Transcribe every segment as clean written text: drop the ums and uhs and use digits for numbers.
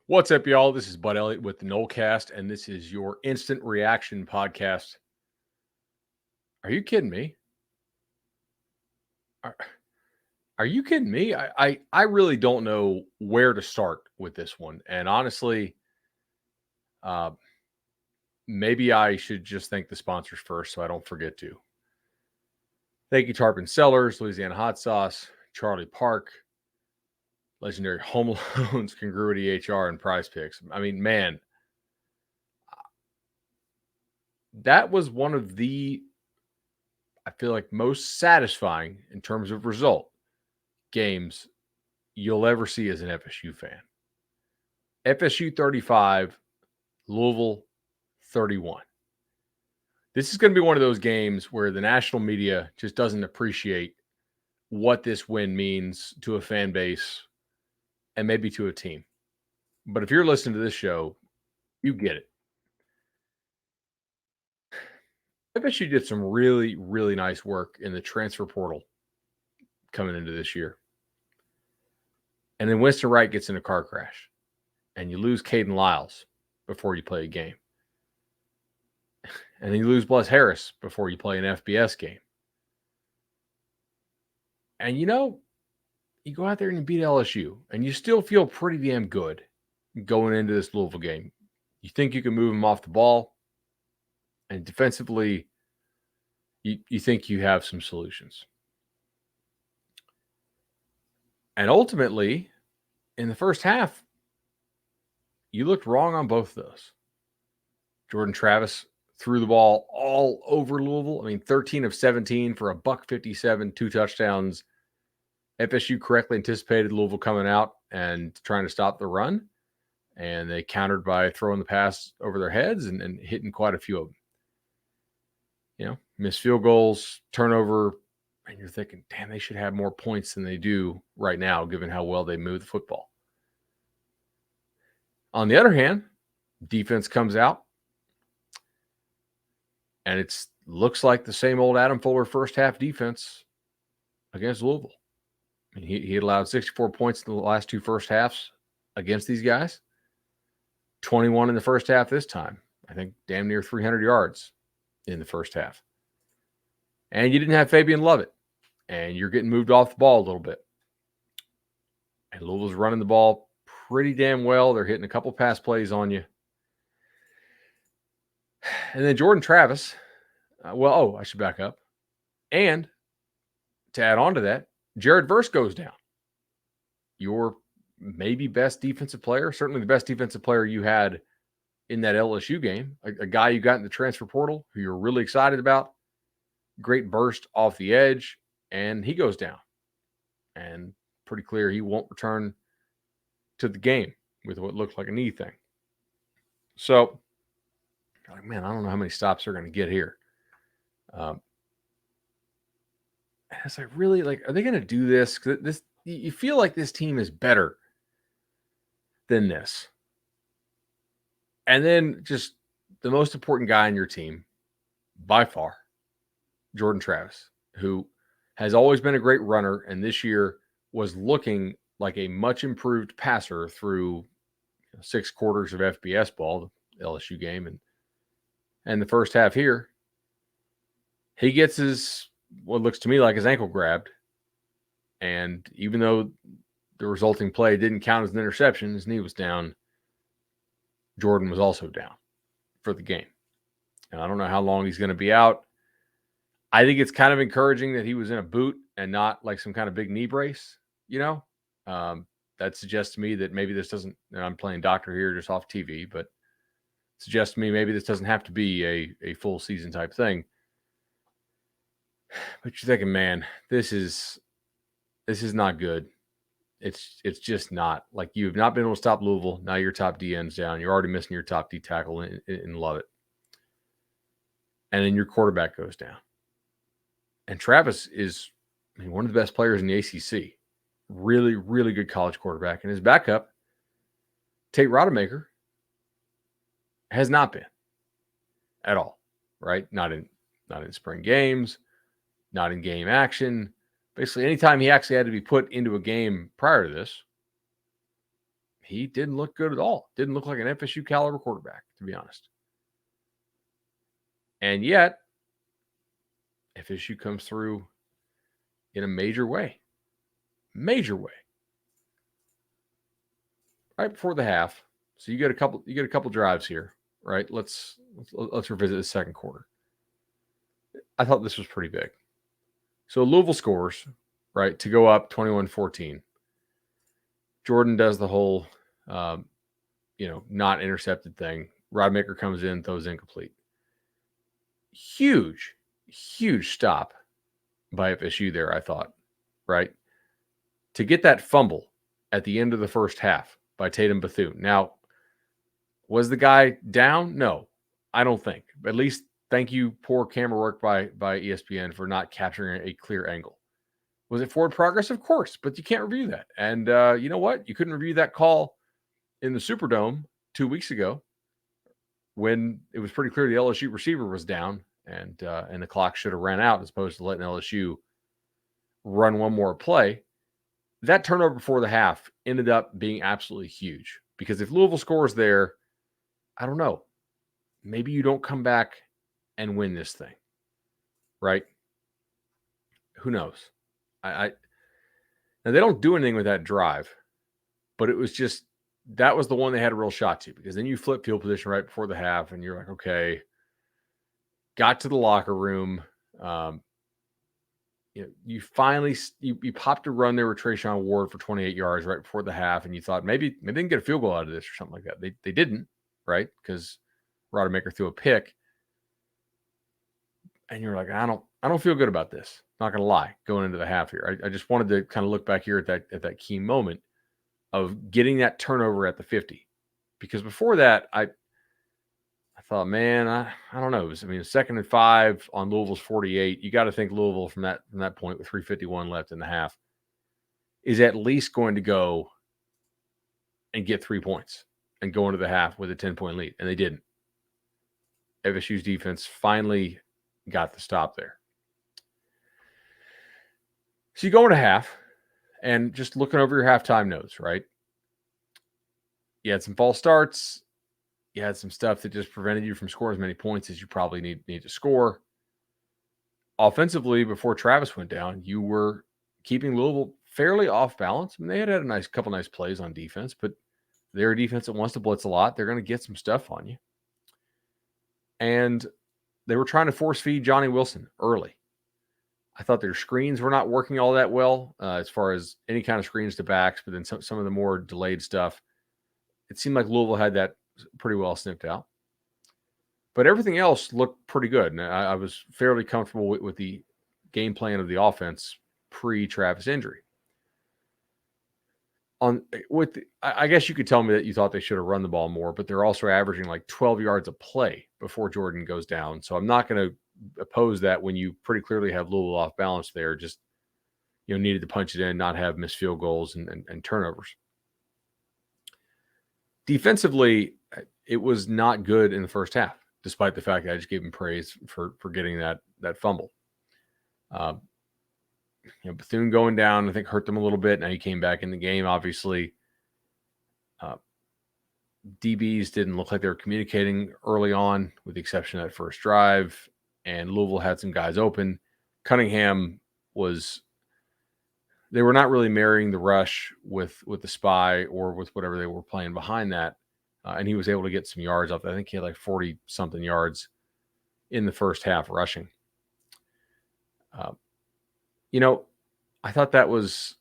What's up, y'all? This is Bud Elliott with the Nolecast, and this is your instant reaction podcast. Are you kidding me? Are, are you kidding me? I really don't know where to start with this one. And honestly, uh, maybe I should just thank the sponsors first so I don't forget to. Thank you, Tarpon Cellars, Louisiana Hot Sauce, Charlie Park, Legendary Home Loans, Congruity HR, and Prize Picks. I mean, man, that was one of the, I feel like, most satisfying in terms of result games you'll ever see as an FSU fan. FSU 35, Louisville 31. This is going to be one of those games where the national media just doesn't appreciate what this win means to a fan base and maybe to a team. But if you're listening to this show, you get it. FSU did some really, really nice work in the transfer portal coming into this year. And then Winston Wright gets in a car crash, and you lose Caden Lyles before you play a game. And then you lose Bless Harris before you play an FBS game. And you go out there and you beat LSU, and you still feel pretty damn good going into this Louisville game. You think you can move them off the ball, and defensively, you think you have some solutions. And ultimately, in the first half, you looked wrong on both of those. Jordan Travis threw the ball all over Louisville. I mean, 13 of 17 for $157, 2 touchdowns. FSU correctly anticipated Louisville coming out and trying to stop the run, and they countered by throwing the pass over their heads and hitting quite a few of them. Missed field goals, turnover, and you're thinking, damn, they should have more points than they do right now, given how well they move the football. On the other hand, defense comes out, and it looks like the same old Adam Fuller first half defense against Louisville. I mean, he allowed 64 points in the last 2 first halves against these guys. 21 in the first half this time. I think damn near 300 yards in the first half. And you didn't have Fabian Lovett. And you're getting moved off the ball a little bit. And Louisville's running the ball pretty damn well. They're hitting a couple pass plays on you. And then Jordan Travis. I should back up. And to add on to that, Jared Verse goes down. Your maybe best defensive player, certainly the best defensive player you had in that LSU game, a guy you got in the transfer portal who you're really excited about. Great burst off the edge, and he goes down. And pretty clear he won't return to the game with what looks like a knee thing. So, man, I don't know how many stops they're going to get here. It's like, really, are they going to do this? 'Cause you feel like this team is better than this. And then just the most important guy on your team, by far, Jordan Travis, who has always been a great runner, and this year was looking like a much improved passer through 6 quarters of FBS ball, the LSU game, and the first half here. He gets what looks to me like his ankle grabbed, and even though the resulting play didn't count as an interception, his knee was down. Jordan was also down for the game. And I don't know how long he's going to be out. I think it's kind of encouraging that he was in a boot and not like some kind of big knee brace, that suggests to me that maybe this doesn't, and I'm playing doctor here just off TV, but suggests to me maybe this doesn't have to be a full season type thing. But you're thinking, man, this is not good. It's just not. Like, you've not been able to stop Louisville. Now your top D end's down. You're already missing your top D tackle in Lovett. And then your quarterback goes down. And Travis is, one of the best players in the ACC. Really, really good college quarterback. And his backup, Tate Rodemaker, has not been at all, right? Not in spring games, not in game action. Basically, anytime he actually had to be put into a game prior to this, he didn't look good at all. Didn't look like an FSU caliber quarterback, to be honest. And yet, FSU comes through in a major way. Major way. Right before the half. So you get a couple drives here, right? Let's revisit the second quarter. I thought this was pretty big. So Louisville scores, right, to go up 21-14. Jordan does the whole not intercepted thing. Rodmaker comes in, throws incomplete. Huge stop by FSU there, I thought, right? To get that fumble at the end of the first half by Tatum Bethune. Now, was the guy down? No, I don't think. At least thank you, poor camera work by ESPN for not capturing a clear angle. Was it forward progress? Of course, but you can't review that. And you know what? You couldn't review that call in the Superdome 2 weeks ago when it was pretty clear the LSU receiver was down and the clock should have ran out as opposed to letting LSU run one more play. That turnover before the half ended up being absolutely huge because if Louisville scores there, I don't know, maybe you don't come back and win this thing, right? Who knows? Now they don't do anything with that drive, but it was just that was the one they had a real shot to because then you flip field position right before the half and you're like, okay, got to the locker room. You finally you popped a run there with Trayshawn Ward for 28 yards right before the half, and you thought maybe they can get a field goal out of this or something like that. They didn't, right? Because Rodemaker threw a pick, and you're like, I don't feel good about this. Not gonna lie, going into the half here, I just wanted to kind of look back here at that key moment of getting that turnover at the 50, because before that I thought, man, I don't know. It was, 2nd and 5 on Louisville's 48. You got to think Louisville from that point with 3:51 left in the half is at least going to go and get 3 points and go into the half with a 10-point lead. And they didn't. FSU's defense finally got the stop there. So you go into half and just looking over your halftime notes, right? You had some false starts. You had some stuff that just prevented you from scoring as many points as you probably need to score. Offensively, before Travis went down, you were keeping Louisville fairly off balance. They had a couple nice plays on defense, but they're a defense that wants to blitz a lot. They're going to get some stuff on you. And they were trying to force feed Johnny Wilson early. I thought their screens were not working all that well as far as any kind of screens to backs, but then some of the more delayed stuff, it seemed like Louisville had that pretty well snipped out. But everything else looked pretty good. And I was fairly comfortable with the game plan of the offense pre-Travis injury. I guess you could tell me that you thought they should have run the ball more, but they're also averaging like 12 yards a play before Jordan goes down. So I'm not going to oppose that when you pretty clearly have Louisville off balance there. Just needed to punch it in, not have missed field goals and turnovers. Defensively, it was not good in the first half, despite the fact that I just gave him praise for getting that fumble. Bethune going down, I think, hurt them a little bit. Now he came back in the game, obviously. DBs didn't look like they were communicating early on, with the exception of that first drive. And Louisville had some guys open. Cunningham they were not really marrying the rush with the spy or with whatever they were playing behind that. And he was able to get some yards up. I think he had like 40-something yards in the first half rushing. I thought that was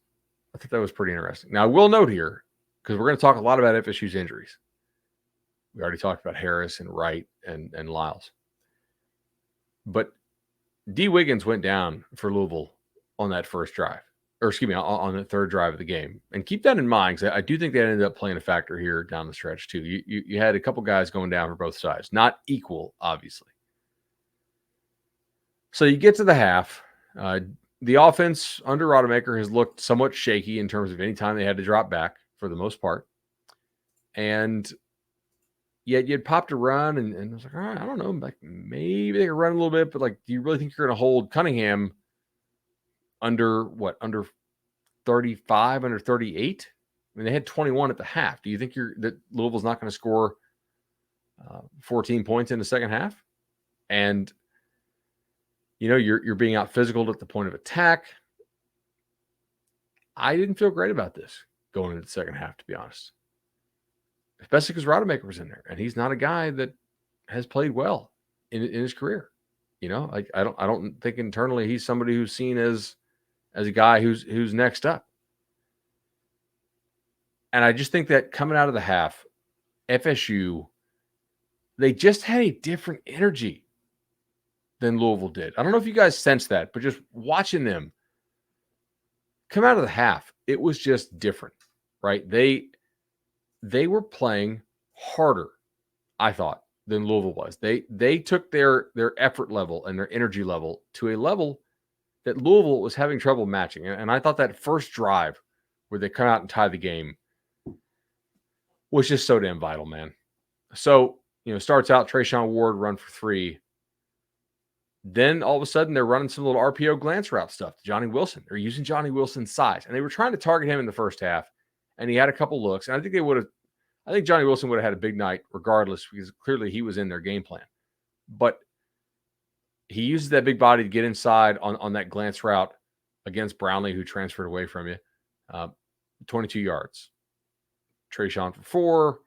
pretty interesting. Now, I will note here, because we're going to talk a lot about FSU's injuries. We already talked about Harris and Wright and Lyles. But D. Wiggins went down for Louisville on that first drive. Or excuse me, on the third drive of the game. And keep that in mind, because I do think that ended up playing a factor here down the stretch, too. You had a couple guys going down for both sides. Not equal, obviously. So you get to the half. The offense under Rodemaker has looked somewhat shaky in terms of any time they had to drop back for the most part. And yet you'd popped a run and I was like, all right, I don't know, like maybe they could run a little bit, but like, do you really think you're going to hold Cunningham under 35, under 38 I mean, they had 21 at the half. Do you think that Louisville's not going to score 14 points in the second half? And you're being out physical at the point of attack. I didn't feel great about this going into the second half, to be honest. Especially because Rodemaker was in there, and he's not a guy that has played well in his career. Like I don't think internally he's somebody who's seen as a guy who's next up. And I just think that coming out of the half, FSU, they just had a different energy than Louisville did. I don't know if you guys sensed that, but just watching them come out of the half, it was just different, right? They were playing harder, I thought, than Louisville was. They took their effort level and their energy level to a level that Louisville was having trouble matching. And I thought that first drive where they come out and tie the game was just so damn vital, man. So, starts out Trayshawn Ward run for 3. Then all of a sudden they're running some little RPO glance route stuff to Johnny Wilson. They're using Johnny Wilson's size. And they were trying to target him in the first half. And he had a couple looks. And I think Johnny Wilson would have had a big night regardless, because clearly he was in their game plan. But he uses that big body to get inside on that glance route against Brownlee, who transferred away from you. 22 yards. Trayshawn for 4.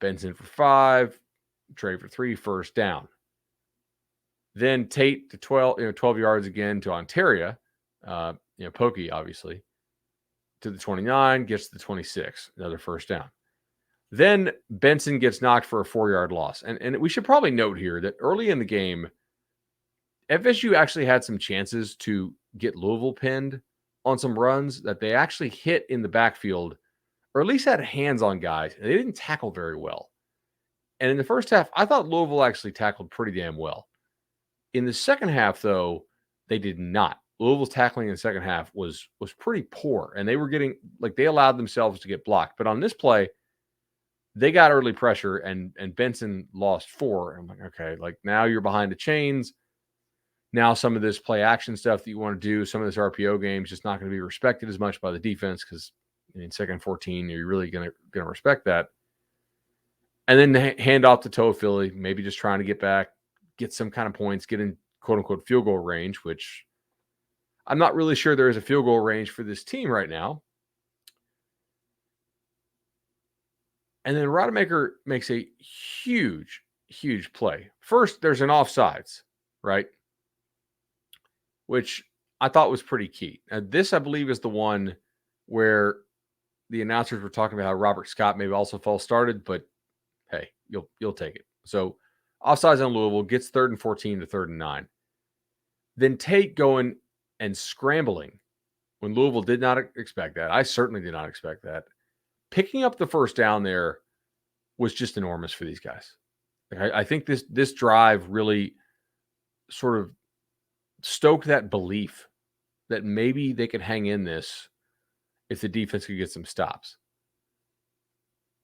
Benson for 5. Trey for 3. First down. Then Tate to 12 yards again to Ontario. Pokey, obviously. To the 29, gets to the 26. Another first down. Then Benson gets knocked for a 4-yard loss. And we should probably note here that early in the game, FSU actually had some chances to get Louisville pinned on some runs that they actually hit in the backfield, or at least had hands on guys. And they didn't tackle very well. And in the first half, I thought Louisville actually tackled pretty damn well. In the second half, though, they did not. Louisville's tackling in the second half was pretty poor. And they were they allowed themselves to get blocked. But on this play, they got early pressure, and Benson lost 4. And I'm like, okay, now you're behind the chains. Now some of this play action stuff that you want to do, some of this RPO game is just not going to be respected as much by the defense, because in second 14, you're really going to respect that. And then hand off to Toafili, maybe just trying to get back, get some kind of points, get in quote-unquote field goal range, which I'm not really sure there is a field goal range for this team right now. And then Rodemaker makes a huge, huge play. First, there's an offsides, right? Which I thought was pretty key. Now, this, I believe, is the one where the announcers were talking about how Robert Scott maybe also false started, but hey, you'll take it. So offsides on Louisville, gets 3rd and 14 to 3rd and 9. Then Tate going and scrambling when Louisville did not expect that. I certainly did not expect that. Picking up the first down there was just enormous for these guys. I think this drive really sort of stoked that belief that maybe they could hang in this if the defense could get some stops.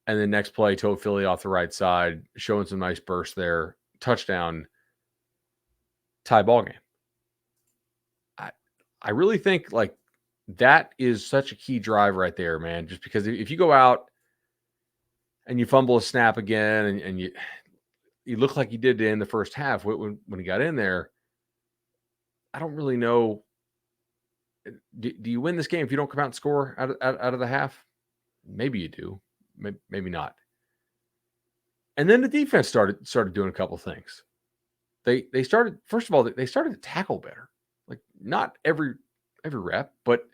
And then next play, Toafili off the right side, showing some nice burst there. Touchdown, tie ball game. I really think that is such a key drive right there, man. Just because if you go out and you fumble a snap again and you look like you did in the first half when he got in there, I don't really know. Do you win this game if you don't come out and score out of the half? Maybe you do. Maybe not. And then the defense started doing a couple things. They started, first of all, they started to tackle better. Not every rep, but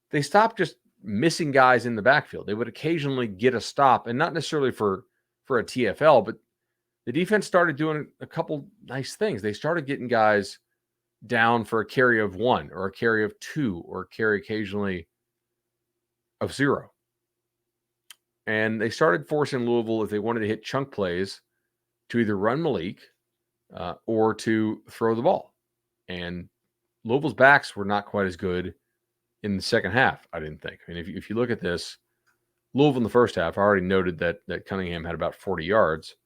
they stopped just missing guys in the backfield. They would occasionally get a stop, and not necessarily for a TFL, but the defense started doing a couple nice things. They started getting guys down for a carry of 1 or a carry of 2 or a carry occasionally of 0. And they started forcing Louisville, if they wanted to hit chunk plays, to either run Malik or to throw the ball. And Louisville's backs were not quite as good in the second half, I didn't think. I mean, if you look at this, Louisville in the first half, I already noted that Cunningham had about 40 yards.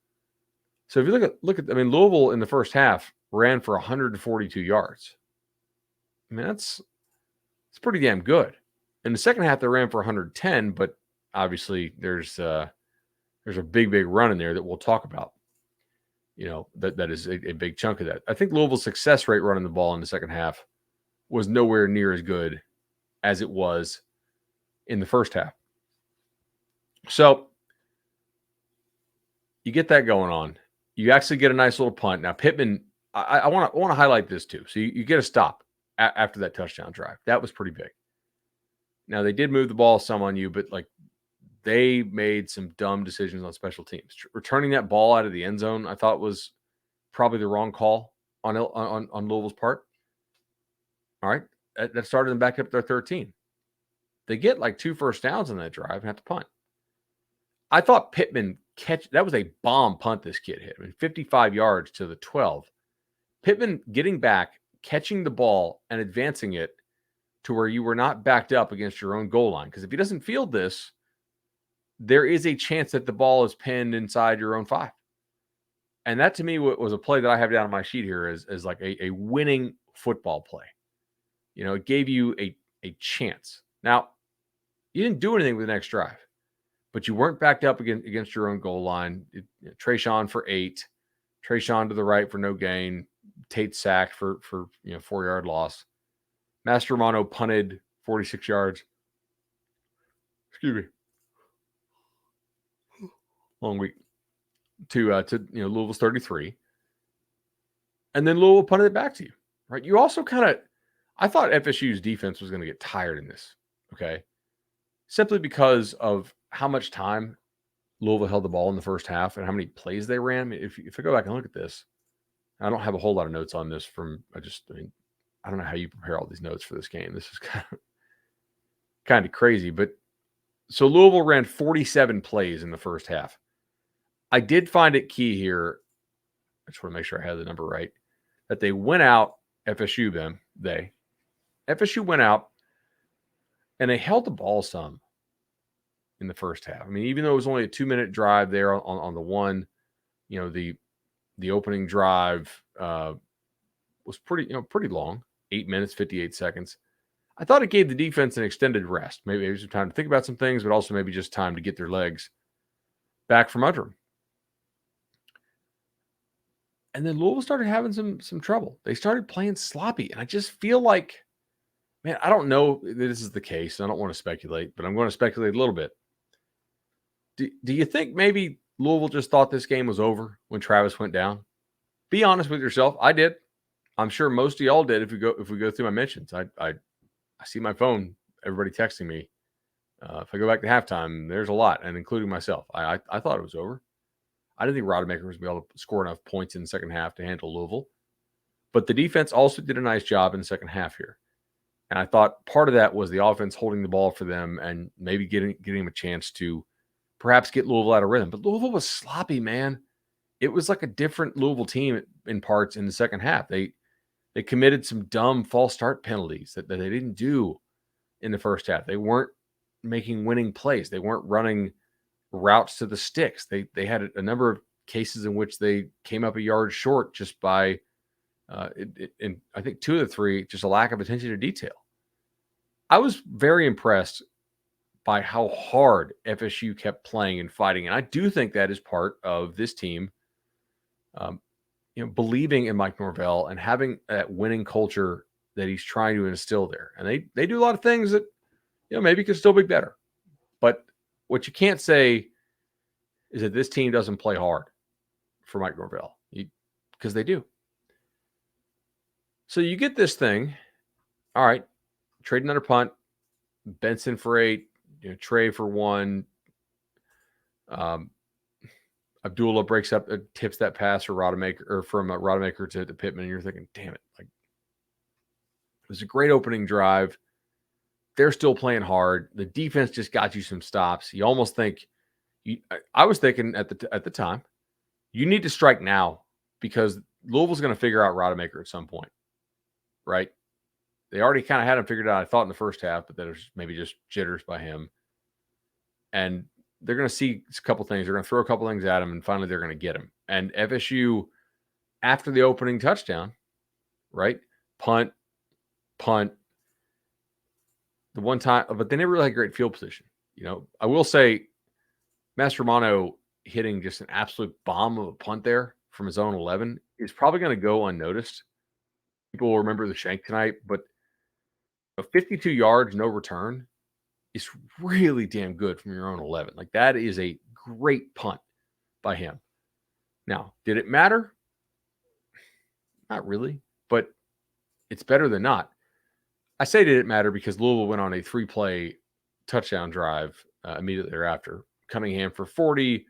So if you look at, Louisville in the first half ran for 142 yards. I mean, it's pretty damn good. In the second half, they ran for 110, but obviously there's a big run in there that we'll talk about. That is a big chunk of that. I think Louisville's success rate running the ball in the second half was nowhere near as good as it was in the first half. So you get that going on. You actually get a nice little punt. Now Pittman, I want to highlight this too. So you get a stop after that touchdown drive. That was pretty big. Now they did move the ball some on you, but like they made some dumb decisions on special teams. Returning that ball out of the end zone, I thought was probably the wrong call on Louisville's part. All right, that started them back up to their 13. They get like 2 first downs on that drive and have to punt. I thought Pittman that was a bomb punt this kid hit. I mean, 55 yards to the 12. Pittman getting back, catching the ball, and advancing it to where you were not backed up against your own goal line. Because if he doesn't field this, there is a chance that the ball is pinned inside your own 5. And that to me was a play that I have down on my sheet here as like a winning football play. It gave you a chance. Now, you didn't do anything with the next drive, but you weren't backed up against your own goal line. Trayshawn for 8, Trayshawn to the right for no gain, Tate sacked for 4-yard loss. Master Romano punted 46 yards. Excuse me. Long week. To Louisville's 33. And then Louisville punted it back to you. Right? You also I thought FSU's defense was going to get tired in this. Okay. Simply because of how much time Louisville held the ball in the first half and how many plays they ran. I mean, if I go back and look at this, I don't have a whole lot of notes on this I don't know how you prepare all these notes for this game. This is kind of crazy. But so Louisville ran 47 plays in the first half. I did find it key here. I just want to make sure I have the number right. That they went out, FSU went out and they held the ball some in the first half. I mean, even though it was only a 2-minute drive there on the one, the opening drive was pretty long, 8 minutes, 58 seconds. I thought it gave the defense an extended rest. Maybe it was some time to think about some things, but also maybe just time to get their legs back from under them. And then Louisville started having some trouble. They started playing sloppy. And I just feel like, man, I don't know that this is the case. I don't want to speculate, but I'm going to speculate a little bit. Do you think maybe Louisville just thought this game was over when Travis went down? Be honest with yourself. I did. I'm sure most of y'all did if we go through my mentions. I see my phone, everybody texting me. If I go back to halftime, there's a lot, and including myself. I thought it was over. I didn't think Rodemaker was going to be able to score enough points in the second half to handle Louisville. But the defense also did a nice job in the second half here. And I thought part of that was the offense holding the ball for them and maybe getting them a chance to perhaps get Louisville out of rhythm. But Louisville was sloppy, man. It was like a different Louisville team in parts in the second half. They committed some dumb false start penalties that they didn't do in the first half. They weren't making winning plays. They weren't running routes to the sticks. They had a number of cases in which they came up a yard short just by, and I think 2 of the 3, just a lack of attention to detail. I was very impressed by how hard FSU kept playing and fighting. And I do think that is part of this team, believing in Mike Norvell and having that winning culture that he's trying to instill there. And they do a lot of things that, maybe could still be better. But what you can't say is that this team doesn't play hard for Mike Norvell, because they do. So you get this thing. All right, trade another punt. Benson for 8, Trey for 1. Abdullah breaks up, tips that pass for Rodemaker, or from Rodemaker to Pittman, and you're thinking, damn it, like it was a great opening drive. They're still playing hard. The defense just got you some stops. You almost think, I was thinking at the time, you need to strike now because Louisville's going to figure out Rodemaker at some point, right? They already kind of had him figured out, I thought, in the first half, but then it was maybe just jitters by him. And they're going to see a couple things. They're going to throw a couple things at him, and finally they're going to get him. And FSU, after the opening touchdown, right? Punt, the one time, but they never really had great field position. I will say Mastromano hitting just an absolute bomb of a punt there from his own 11 is probably going to go unnoticed. People will remember the shank tonight, but 52 yards, no return is really damn good from your own 11. Like, that is a great punt by him. Now, did it matter? Not really, but it's better than not. I say did it matter because Louisville went on a 3-play touchdown drive immediately thereafter. Cunningham for 40,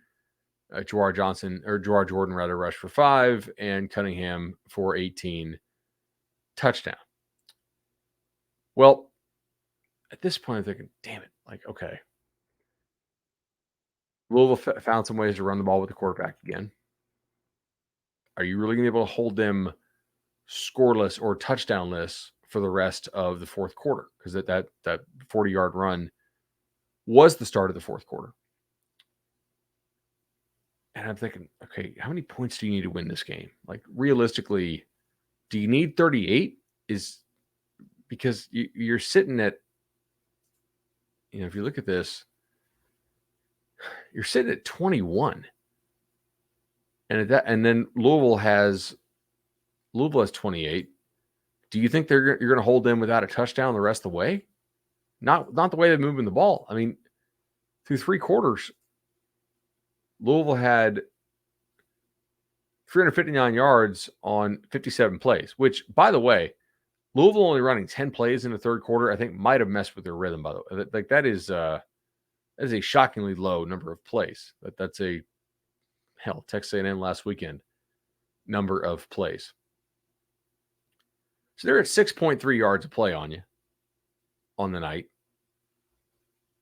Jawar Jordan rather rushed for 5, and Cunningham for 18, touchdown. Well, at this point, I'm thinking, damn it, like, okay. Louisville found some ways to run the ball with the quarterback again. Are you really going to be able to hold them scoreless or touchdownless for the rest of the fourth quarter? Because that 40-yard run was the start of the fourth quarter. And I'm thinking, okay, how many points do you need to win this game? Like, realistically, do you need 38? Because you're sitting at, if you look at this, you're sitting at 21. And then Louisville has 28. Do you think you're going to hold them without a touchdown the rest of the way? Not the way they're moving the ball. I mean, through 3 quarters, Louisville had 359 yards on 57 plays, which, by the way, Louisville only running 10 plays in the third quarter, I think might have messed with their rhythm, by the way. Like, that is a shockingly low number of plays. That's Texas A&M last weekend number of plays. So they're at 6.3 yards of play on you on the night.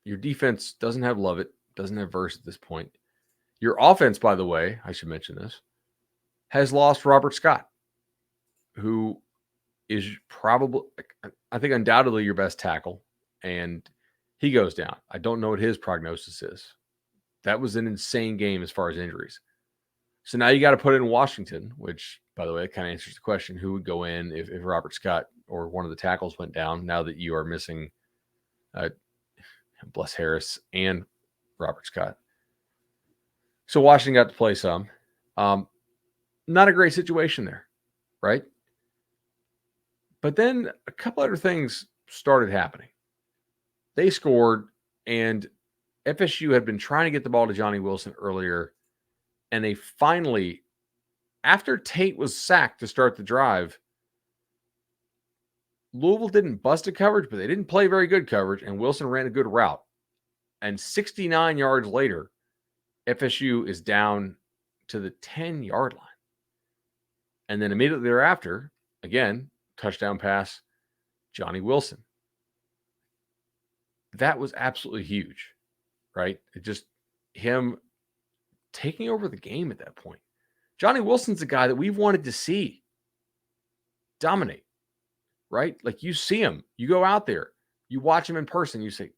Your defense doesn't have Lovett, doesn't have Verse at this point. Your offense, by the way, I should mention this, has lost Robert Scott, who is probably, I think, undoubtedly your best tackle, and he goes down. I don't know what his prognosis is. That was an insane game as far as injuries. So now you got to put in Washington, which, by the way, kind of answers the question, who would go in if Robert Scott or one of the tackles went down, now that you are missing Bless Harris and Robert Scott. So Washington got to play some. Not a great situation there, right? But then a couple other things started happening. They scored, and FSU had been trying to get the ball to Johnny Wilson earlier, and they finally, after Tate was sacked to start the drive, Louisville didn't bust a coverage, but they didn't play very good coverage, and Wilson ran a good route. And 69 yards later, FSU is down to the 10-yard line. And then immediately thereafter, again, touchdown pass, Johnny Wilson. That was absolutely huge, right? It just, him taking over the game at that point. Johnny Wilson's a guy that we've wanted to see dominate, right? Like, you see him, you go out there, you watch him in person, you say,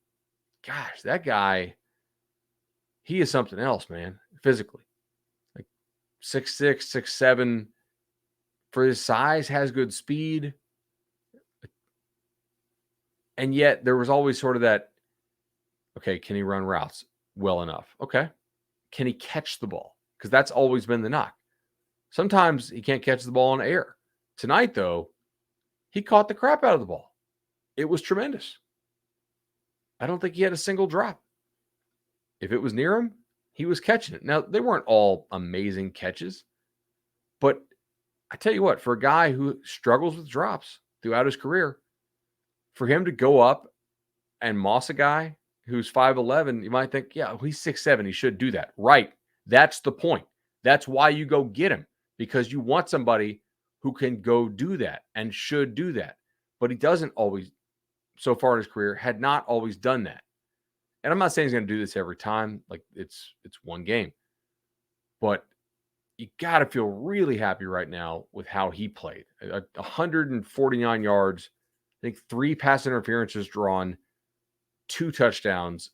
gosh, that guy, he is something else, man, physically. Like 6'6", 6'7", for his size, has good speed. And yet there was always sort of that, okay, can he run routes well enough? Okay. Can he catch the ball? Because that's always been the knock. Sometimes he can't catch the ball in air. Tonight, though, he caught the crap out of the ball. It was tremendous. I don't think he had a single drop. If it was near him, he was catching it. Now, they weren't all amazing catches, but I tell you what, for a guy who struggles with drops throughout his career, for him to go up and moss a guy who's 5'11", you might think, yeah, he's 6'7", he should do that. Right. That's the point. That's why you go get him, because you want somebody who can go do that and should do that. But he doesn't always, so far in his career, had not always done that. And I'm not saying he's going to do this every time. Like, it's one game. But you got to feel really happy right now with how he played. 149 yards, I think 3 pass interferences drawn, 2 touchdowns.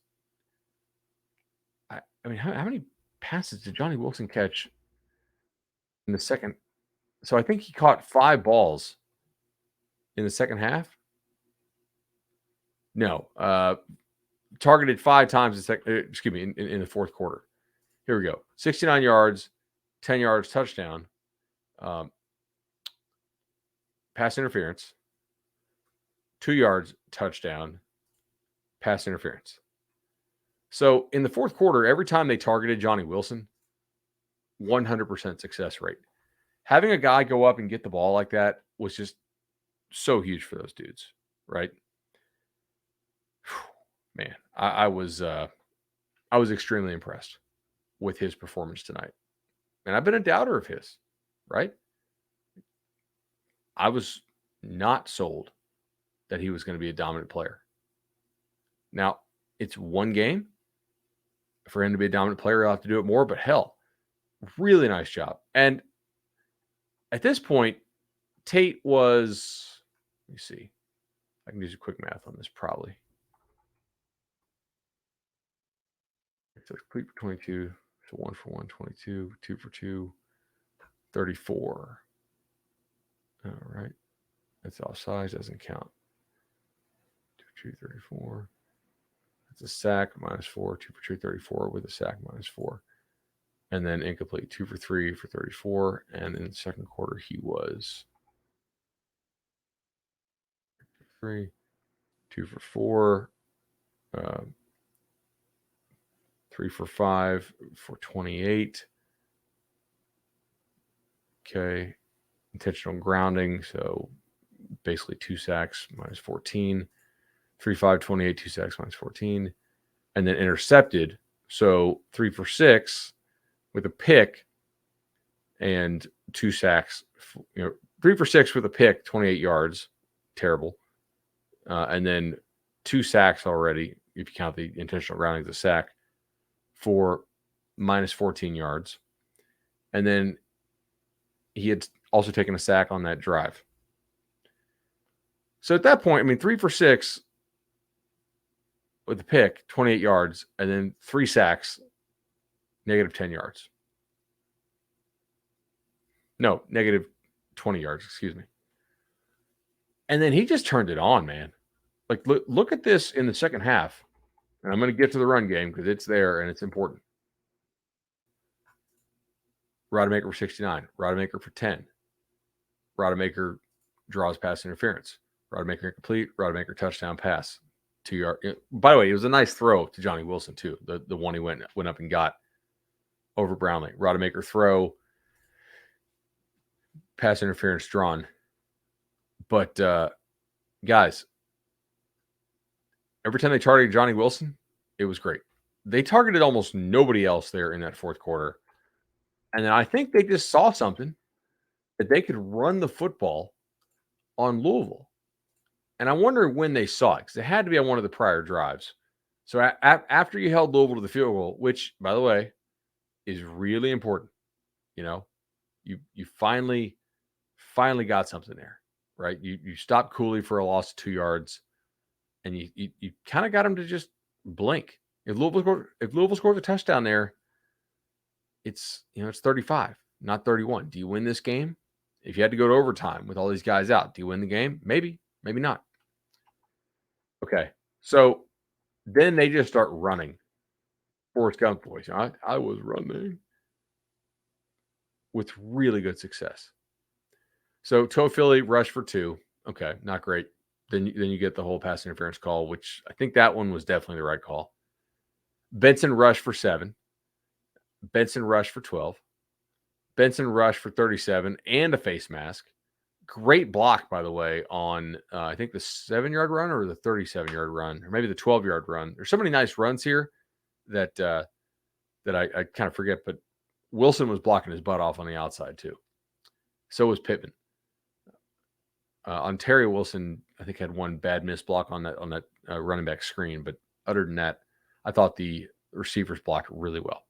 I mean, how many passes did Johnny Wilson catch in the second? So I think he caught 5 balls in the second half. No, targeted 5 times in the fourth quarter. Here we go. 69 yards, 10 yards, touchdown, pass interference, 2 yards, touchdown, pass interference. So in the fourth quarter, every time they targeted Johnny Wilson, 100% success rate. Having a guy go up and get the ball like that was just so huge for those dudes, right? Man, I was extremely impressed with his performance tonight. And I've been a doubter of his, right? I was not sold that he was going to be a dominant player. Now, it's one game. For him to be a dominant player, he'll have to do it more, but hell, really nice job. And at this point, Tate was, let me see. I can do some quick math on this probably. So complete for 22. So 1 for 1, 22, 2 for 2, 34. All right. That's offsides, doesn't count. 2 for 2, 34. That's a sack, -4. 2 for 2, 34 with a sack, -4. And then incomplete, 2 for 3 for 34. And in the second quarter, he was 3, 2 for 4, 3 for 5 for 28. Okay. Intentional grounding. So basically 2 sacks, -14. 3, 5, 28, 2 sacks, -14. And then intercepted. So 3 for 6 with a pick and 2 sacks. 3 for 6 with a pick, 28 yards. Terrible. And then 2 sacks already, if you count the intentional grounding as a sack, for -14 yards. And then he had also taken a sack on that drive. So at that point, I mean, 3 for 6 with the pick, 28 yards, and then 3 sacks, -10 yards. No, -20 yards, excuse me. And then he just turned it on, man. Like, look at this in the second half. And I'm going to get to the run game because it's there and it's important. Rodemaker for 69. Rodemaker for 10. Rodemaker draws pass interference. Rodemaker incomplete. Rodemaker touchdown pass. 2 yard. By the way, it was a nice throw to Johnny Wilson too. The one he went up and got over Brownlee. Rodemaker throw. Pass interference drawn. But guys, every time they targeted Johnny Wilson, it was great. They targeted almost nobody else there in that fourth quarter. And then I think they just saw something that they could run the football on Louisville. And I wonder when they saw it, because it had to be on one of the prior drives. So after you held Louisville to the field goal, which, by the way, is really important, you finally got something there, right? You stopped Cooley for a loss of 2 yards, and you kind of got him to just blink. If Louisville scores a touchdown there, it's 35, not 31. Do you win this game? If you had to go to overtime with all these guys out, do you win the game? Maybe, maybe not. Okay, so then they just start running. Forrest Gump voice. I was running with really good success. So Toe Philly rushed for 2. Okay, not great. Then you get the whole pass interference call, which I think that one was definitely the right call. Benson rushed for 7. Benson rushed for 12. Benson rushed for 37 and a face mask. Great block, by the way, on I think the 7-yard run or the 37-yard run, or maybe the 12-yard run. There's so many nice runs here that I kind of forget, but Wilson was blocking his butt off on the outside too. So was Pittman. Ontario Wilson, I think, had one bad miss block on that running back screen, but other than that, I thought the receivers blocked really well.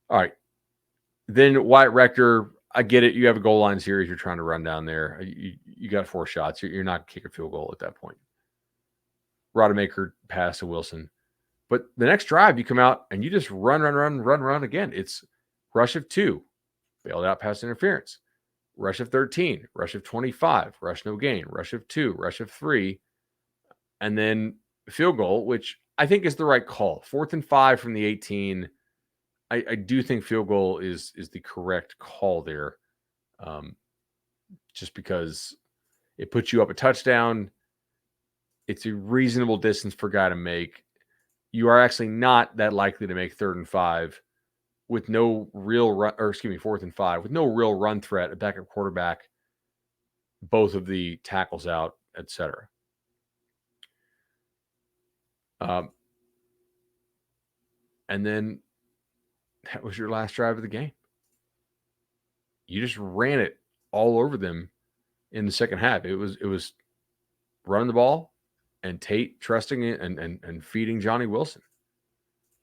All right. Then Wyatt Rector, I get it. You have a goal line series you're trying to run down there. You got 4 shots. You're not kicking a field goal at that point. Rodemaker pass to Wilson. But the next drive, you come out and you just run again. It's rush of 2, bailed out pass interference. Rush of 13, rush of 25, rush no gain, rush of 2, rush of 3, and then field goal, which I think is the right call. 4th and 5 from the 18. I do think field goal is the correct call there, just because it puts you up a touchdown. It's a reasonable distance for a guy to make. You are actually not that likely to make 3rd and 5 with no real run, or 4th and 5 with no real run threat, a backup quarterback, both of the tackles out, etc. And then that was your last drive of the game. You just ran it all over them in the second half. It was running the ball and Tate trusting it and feeding Johnny Wilson.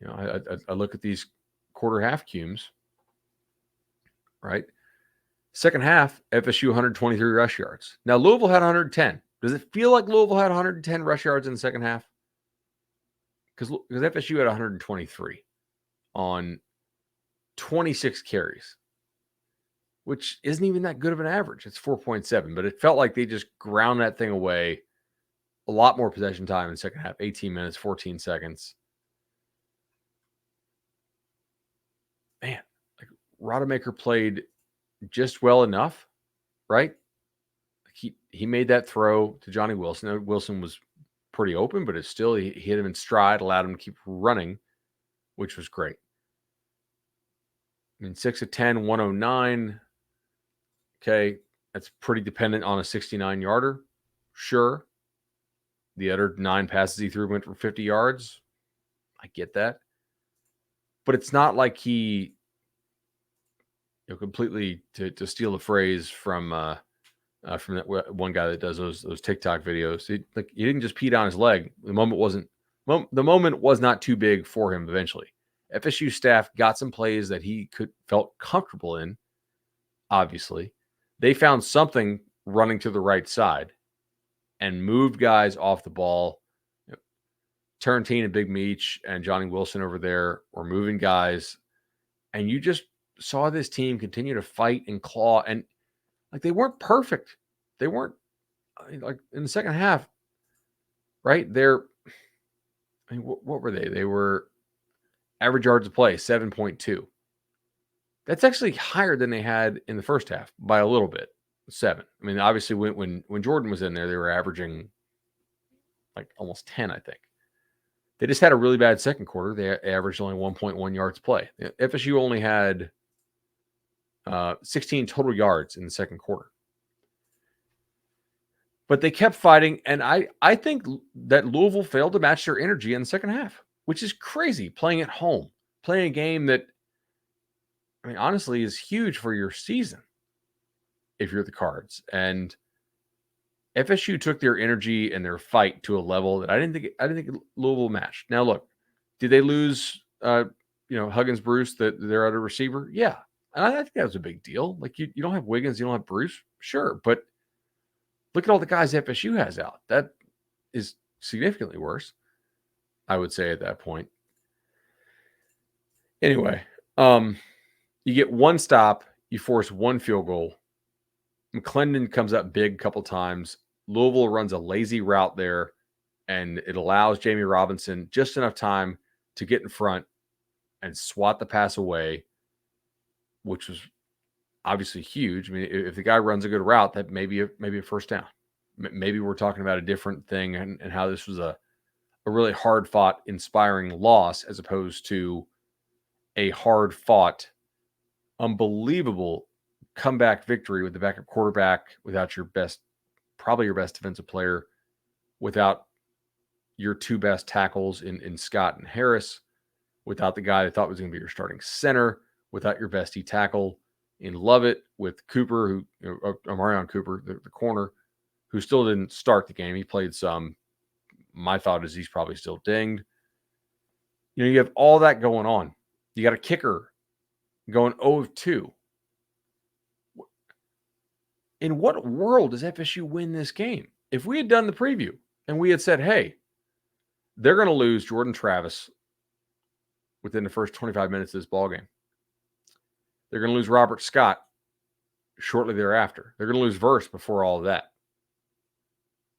You know, I look at these quarter half cumes, right? Second half, FSU 123 rush yards. Now Louisville had 110. Does it feel like Louisville had 110 rush yards in the second half? Because FSU had 123 on 26 carries, which isn't even that good of an average. It's 4.7, but it felt like they just ground that thing away. A lot more possession time in the second half, 18 minutes, 14 seconds. Man, like Rodemaker played just well enough, right? He made that throw to Johnny Wilson. Wilson was pretty open, but it's still, he hit him in stride, allowed him to keep running, which was great. I mean, 6 of 10, 109. Okay, that's pretty dependent on a 69-yarder. Sure. The other 9 passes he threw went for 50 yards. I get that. But it's not like he, completely, to steal the phrase from that one guy that does those TikTok videos, he didn't just pee down his leg. The moment was not too big for him eventually. FSU staff got some plays that he felt comfortable in, obviously. They found something running to the right side and moved guys off the ball. Tarantine and Big Meech and Johnny Wilson over there were moving guys. And you just saw this team continue to fight and claw. And like, they weren't perfect. They weren't, like, in the second half, right? What were they? They were average yards of play, 7.2. That's actually higher than they had in the first half by a little bit, 7. I mean, obviously when Jordan was in there, they were averaging like almost 10, I think. They just had a really bad second quarter. They averaged only 1.1 yards play. FSU only had 16 total yards in the second quarter. But they kept fighting, and I think that Louisville failed to match their energy in the second half, which is crazy, playing at home, playing a game that, I mean, honestly, is huge for your season if you're the Cards. And FSU took their energy and their fight to a level that I didn't think Louisville matched. Now, look, did they lose, Huggins, Bruce, their other receiver? Yeah. And I think that was a big deal. Like, you don't have Wiggins, you don't have Bruce. Sure. But look at all the guys FSU has out. That is significantly worse, I would say, at that point. Anyway, you get one stop, you force one field goal. McClendon comes up big a couple times. Louisville runs a lazy route there, and it allows Jamie Robinson just enough time to get in front and swat the pass away, which was obviously huge. I mean, if the guy runs a good route, that may be a first down. Maybe we're talking about a different thing and how this was a really hard-fought, inspiring loss as opposed to a hard-fought, unbelievable comeback victory with the backup quarterback, without probably your best defensive player, without your 2 best tackles in Scott and Harris, without the guy that thought was going to be your starting center, without your best D tackle in Lovett, with Cooper, Marion Cooper, the corner, who still didn't start the game. He played some. My thought is he's probably still dinged. You have all that going on. You got a kicker going 0-2. In what world does FSU win this game? If we had done the preview and we had said, hey, they're going to lose Jordan Travis within the first 25 minutes of this ballgame. They're going to lose Robert Scott shortly thereafter. They're going to lose Verse before all of that.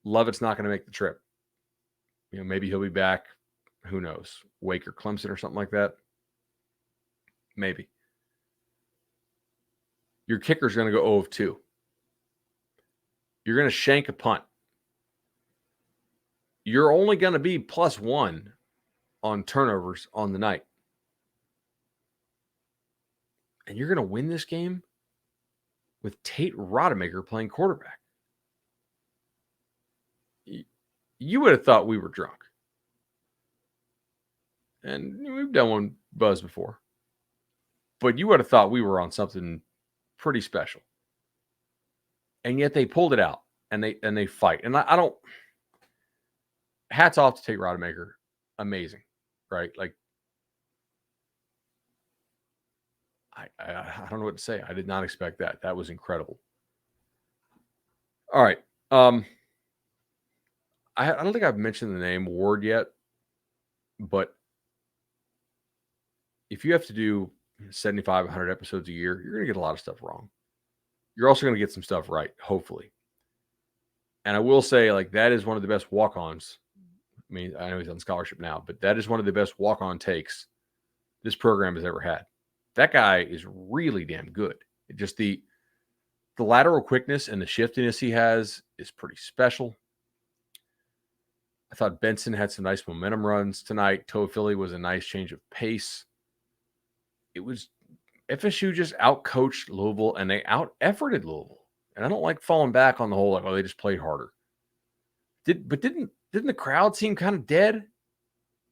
Lovett's not going to make the trip. Maybe he'll be back Who knows? Wake or Clemson or something like that. Maybe. Your kicker's going to go 0 of 2. You're going to shank a punt. You're only going to be +1 on turnovers on the night. And you're going to win this game with Tate Rodemaker playing quarterback. You would have thought we were drunk. And we've done one buzz before. But you would have thought we were on something pretty special. And yet they pulled it out and they fight. And I don't, hats off to Tate Rodemaker. Amazing, right? Like, I don't know what to say. I did not expect that. That was incredible. All right. I don't think I've mentioned the name Ward yet, but if you have to do 75, 100 episodes a year, you're going to get a lot of stuff wrong. You're also going to get some stuff right, hopefully. And I will say, like, that is one of the best walk-ons. I mean, I know he's on scholarship now, but that is one of the best walk-on takes this program has ever had. That guy is really damn good. Just the lateral quickness and the shiftiness he has is pretty special. I thought Benson had some nice momentum runs tonight. Toafili was a nice change of pace. It was FSU just outcoached Louisville and they out-efforted Louisville. And I don't like falling back on the whole, like, oh, they just played harder. Didn't the crowd seem kind of dead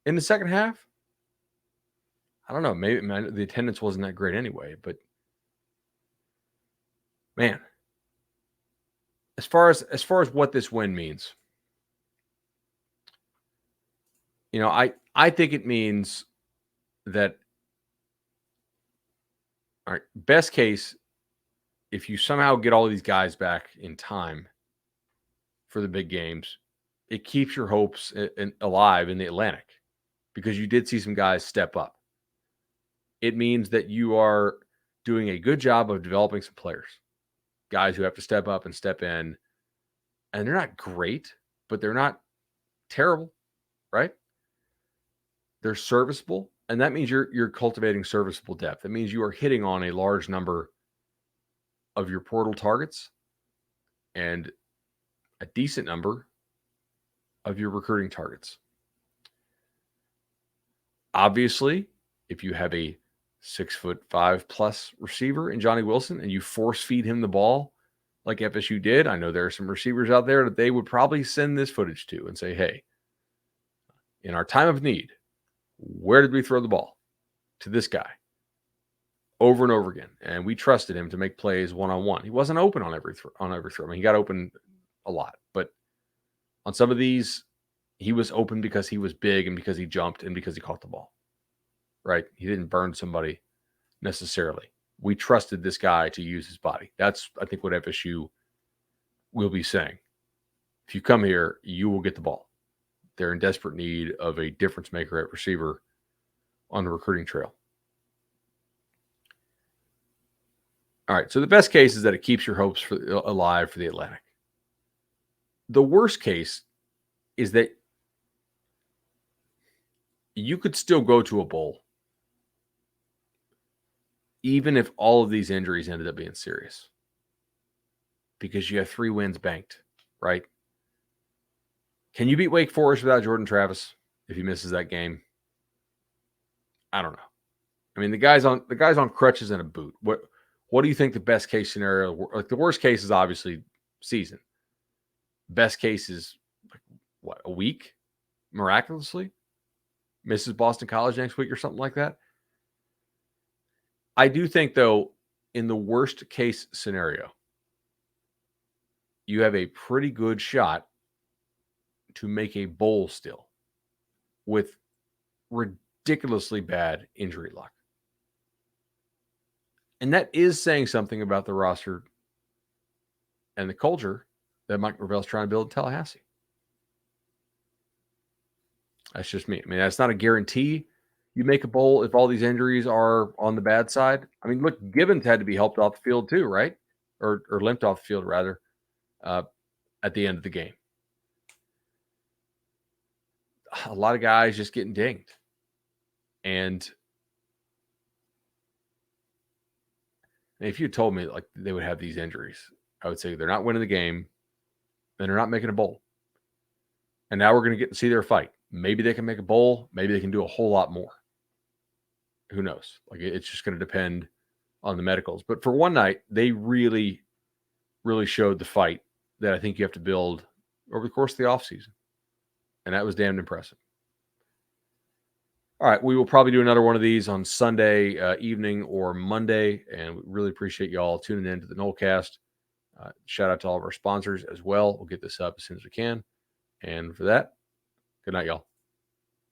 in the second half? I don't know. Maybe the attendance wasn't that great anyway, but man, as far as what this win means, you know, I think it means that, all right, best case, if you somehow get all these guys back in time for the big games, it keeps your hopes alive in the Atlantic because you did see some guys step up. It means that you are doing a good job of developing some players, guys who have to step up and step in. And they're not great, but they're not terrible, right? They're serviceable. And that means you're cultivating serviceable depth. That means you are hitting on a large number of your portal targets and a decent number of your recruiting targets. Obviously, if you have a 6'5+ receiver in Johnny Wilson and you force feed him the ball like FSU did, I know there are some receivers out there that they would probably send this footage to and say, hey, in our time of need, where did we throw the ball? To this guy. Over and over again. And we trusted him to make plays one-on-one. He wasn't open on every throw. I mean, he got open a lot. But on some of these, he was open because he was big and because he jumped and because he caught the ball. Right? He didn't burn somebody necessarily. We trusted this guy to use his body. That's, I think, what FSU will be saying. If you come here, you will get the ball. They're in desperate need of a difference maker at receiver on the recruiting trail. All right, so the best case is that it keeps your hopes alive for the Atlantic. The worst case is that you could still go to a bowl even if all of these injuries ended up being serious because you have 3 wins banked, right? Can you beat Wake Forest without Jordan Travis if he misses that game? I don't know. I mean, the guy's on crutches and a boot. What do you think the best case scenario? Like the worst case is obviously season. Best case is like what, a week, miraculously misses Boston College next week or something like that. I do think though, in the worst case scenario, you have a pretty good shot to make a bowl still with ridiculously bad injury luck. And that is saying something about the roster and the culture that Mike Norvell's trying to build in Tallahassee. That's just me. I mean, that's not a guarantee you make a bowl if all these injuries are on the bad side. I mean, look, Gibbons had to be helped off the field too, right? Or limped off the field, rather, at the end of the game. a lot of guys just getting dinged. And if you told me like they would have these injuries, I would say they're not winning the game and they're not making a bowl. And now we're going to get to see their fight. Maybe they can make a bowl. Maybe they can do a whole lot more. Who knows? Like it's just going to depend on the medicals. But for one night, they really, really showed the fight that I think you have to build over the course of the offseason. And that was damn impressive. All right, we will probably do another one of these on Sunday evening or Monday, and we really appreciate you all tuning in to the Nolecast. Shout out to all of our sponsors as well. We'll get this up as soon as we can. And for that, good night, y'all.